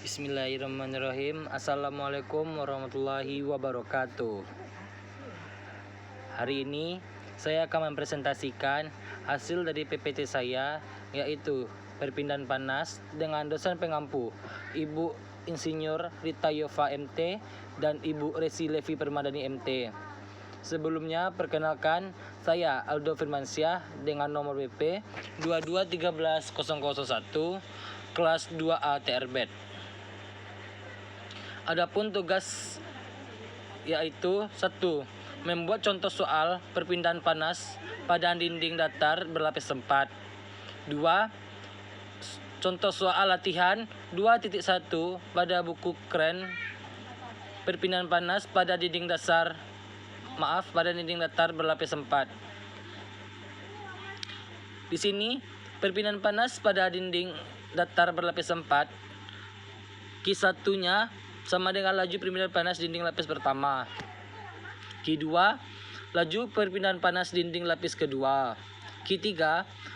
Bismillahirrahmanirrahim. Assalamualaikum warahmatullahi wabarakatuh. Hari ini saya akan mempresentasikan hasil dari PPT saya, yaitu perpindahan panas dengan dosen pengampu Ibu Insinyur Rita Yova MT dan Ibu Resi Levi Permadani MT. Sebelumnya perkenalkan, saya Aldo Firmansyah dengan nomor BP 2213001 kelas 2A TRBET. Adapun tugas yaitu 1. Membuat contoh soal perpindahan panas pada dinding datar berlapis 4. 2. Contoh soal latihan 2.1 pada buku keren perpindahan panas pada dinding datar berlapis 4. Di sini perpindahan panas pada dinding datar berlapis 4, Q1-nya sama dengan laju perpindahan panas dinding lapis pertama. Q2, laju perpindahan panas dinding lapis kedua. Q3,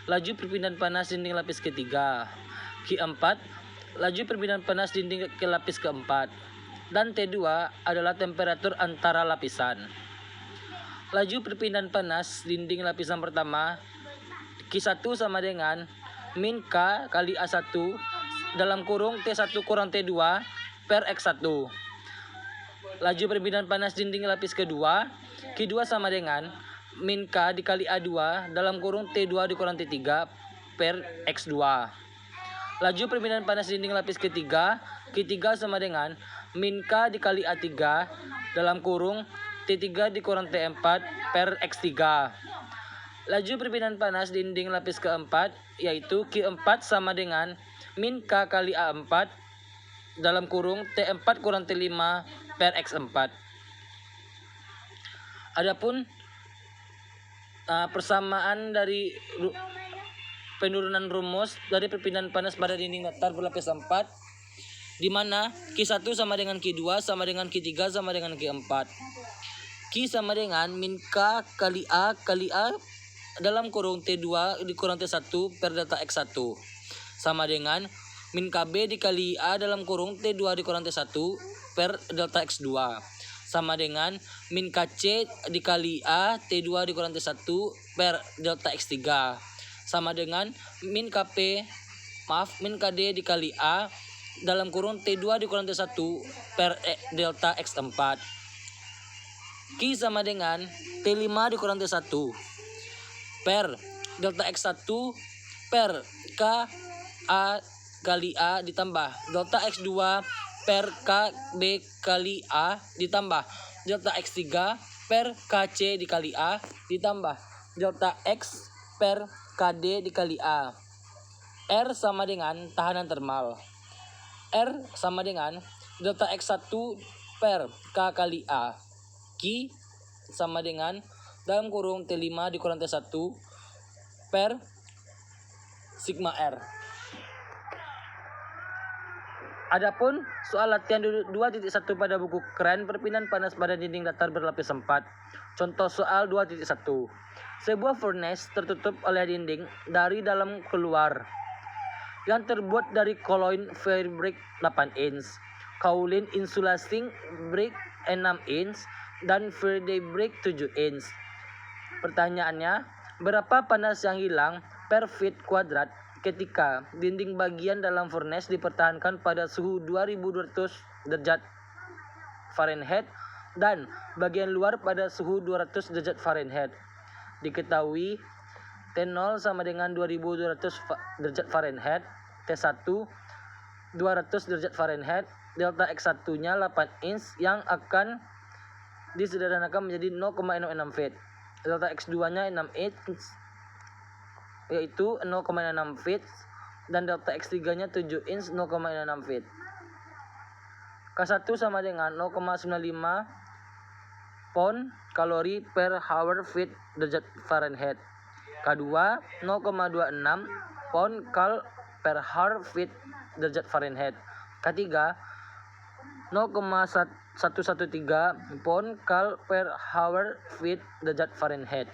laju perpindahan panas dinding lapis ketiga. Q4, laju perpindahan panas dinding ke lapis keempat. Dan T2 adalah temperatur antara lapisan. Laju perpindahan panas dinding lapisan pertama Q1 sama dengan min K kali A1 dalam kurung T1 kurang T2 per X1. Laju perpindahan panas dinding lapis kedua Q2 sama dengan min K dikali A2 dalam kurung T2 dikurang T3 per X2. Laju perpindahan panas dinding lapis ketiga Q3 sama dengan min K dikali A3 dalam kurung T3 dikurang T4 per X3. Laju perpindahan panas dinding lapis keempat yaitu Q4 sama dengan min K kali A4 dalam kurung T4 kurang T5 per X4. Adapun persamaan dari penurunan rumus dari perpindahan panas pada dinding datar berlapis 4, di mana Q1 sama dengan Q2 sama dengan Q3 sama dengan Q4. Q sama dengan min K kali A dalam kurung T2 dikurang T1 per delta X1 sama dengan min KB dikali A dalam kurung T2 dikurang T1 per delta X2 sama dengan min KC dikali A T2 dikurang T1 per delta X3 sama dengan min KD dikali A dalam kurung T2 dikurang T1 per delta X4. Q sama dengan T5 dikurang T1 per delta X1 per K A kali A ditambah delta X2 per KB kali A ditambah delta X3 per KC dikali A ditambah delta X per KD dikali A. R sama dengan tahanan termal. R sama dengan delta X1 per K kali A. Q sama dengan dalam kurung T5 dikurang T1 per sigma R. Adapun soal latihan 2.1 pada buku keren perpindahan panas pada dinding datar berlapis 4. Contoh soal 2.1. Sebuah furnace tertutup oleh dinding dari dalam keluar yang terbuat dari koloin fabric 8 inch, kaolin insulating brick 6 inch, dan Friday brick 7 inch. Pertanyaannya, berapa panas yang hilang per feet kuadrat ketika dinding bagian dalam furnace dipertahankan pada suhu 2200 derajat Fahrenheit dan bagian luar pada suhu 200 derajat Fahrenheit. Diketahui T0 sama dengan 2200 derajat Fahrenheit, T1 200 derajat Fahrenheit, delta X1-nya 8 inch yang akan disederhanakan menjadi 0,66 feet. Delta X2-nya 6 inch yaitu 0,66 feet dan delta X3-nya 7 inch 0,66 feet. K1 sama dengan 0,95 pound kalori per hour feet derajat Fahrenheit. K2 0,26 pound kal per hour feet derajat Fahrenheit. K3 0,113 pound kal per hour feet derajat Fahrenheit.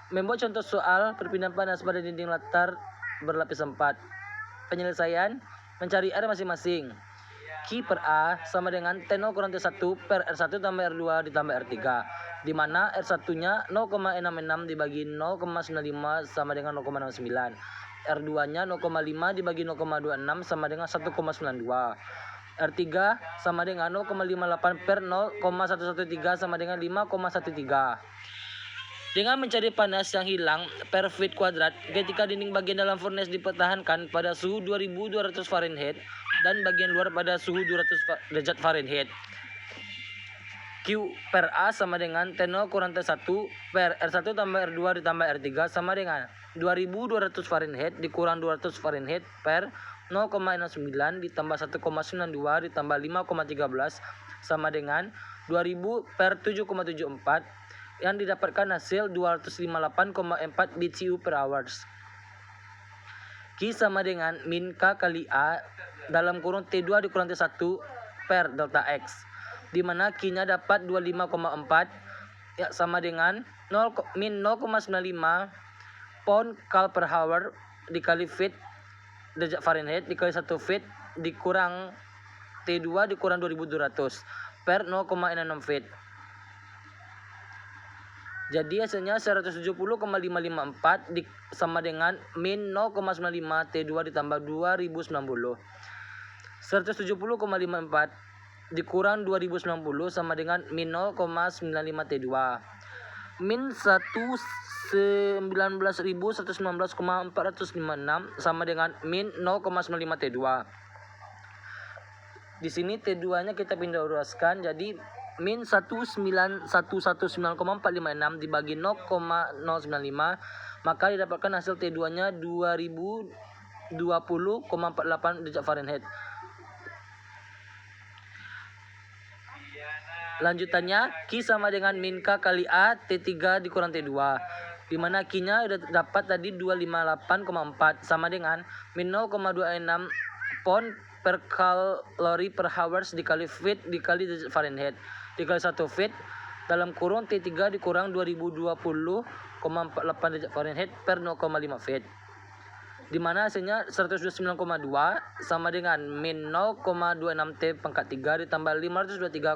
Membuat contoh soal perpindahan panas pada dinding latar berlapis 4. Penyelesaian, Mencari R masing-masing. Q per A sama dengan T0 kurang T1 per R1 tambah R2 ditambah R3. Di mana R1-nya 0,66 dibagi 0,95 sama dengan 0,69. R2-nya 0,5 dibagi 0,26 sama dengan 1,92. R3 sama dengan 0,58 per 0,113 sama dengan 5,13. Dengan mencari panas yang hilang per feet kuadrat ketika dinding bagian dalam furnace dipertahankan pada suhu 2200 Fahrenheit dan bagian luar pada suhu 200 derajat Fahrenheit. Q per A sama dengan T0 kurang T1 per R1 tambah R2 ditambah R3 sama dengan 2200 Fahrenheit dikurang 200 Fahrenheit per 0,69 ditambah 1,92 ditambah 5,13 sama dengan 2000 per 7,74 yang didapatkan hasil 258,4 BTU per hours. Q sama dengan min K kali A dalam kurung T2 dikurang T1 per delta X, di mana Q-nya dapat 25,4 ya, sama dengan min 0,95 pound kal per hour dikali feet derajat Fahrenheit dikali 1 feet dikurang T2 dikurang 2200 per 0,66 feet. Jadi hasilnya 170,554 sama dengan min 0,95 T2 ditambah 2090. 170,54 dikurang 2090 sama dengan min 0,95 T2. Min 119.119,456 sama dengan min 0,95 T2. Di sini T2-nya kita pindah uruskan, jadi min 19119,456 dibagi 0,095 maka didapatkan hasil T2-nya 2020,48 derajat Fahrenheit. Lanjutannya Q sama dengan min K kali A T3 dikurang T2, di mana Q-nya udah dapat tadi 258,4 sama dengan min 0,26 pound per kalori per hours dikali feet dikali derajat Fahrenheit dikali 1 feet dalam kurung T3 dikurang 2020,48 derajat Fahrenheit per 0,5 feet, di mana hasilnya 129,2 sama dengan min 0,26 T pangkat 3 ditambah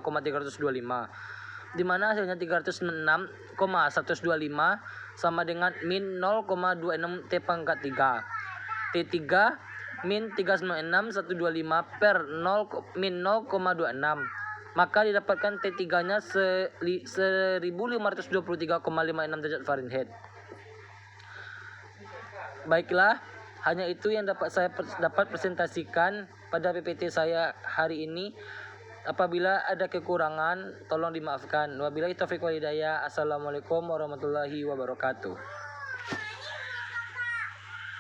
523,325, di mana hasilnya 306,125 sama dengan min 0,26 T pangkat 3. T3 min 396,125 per min 0,26 maka didapatkan T3-nya 1523,56 derajat Fahrenheit. Baiklah, hanya itu yang dapat saya presentasikan pada PPT saya hari ini. Apabila ada kekurangan tolong dimaafkan. Wabillahi taufiq wal hidayah. Assalamualaikum warahmatullahi wabarakatuh.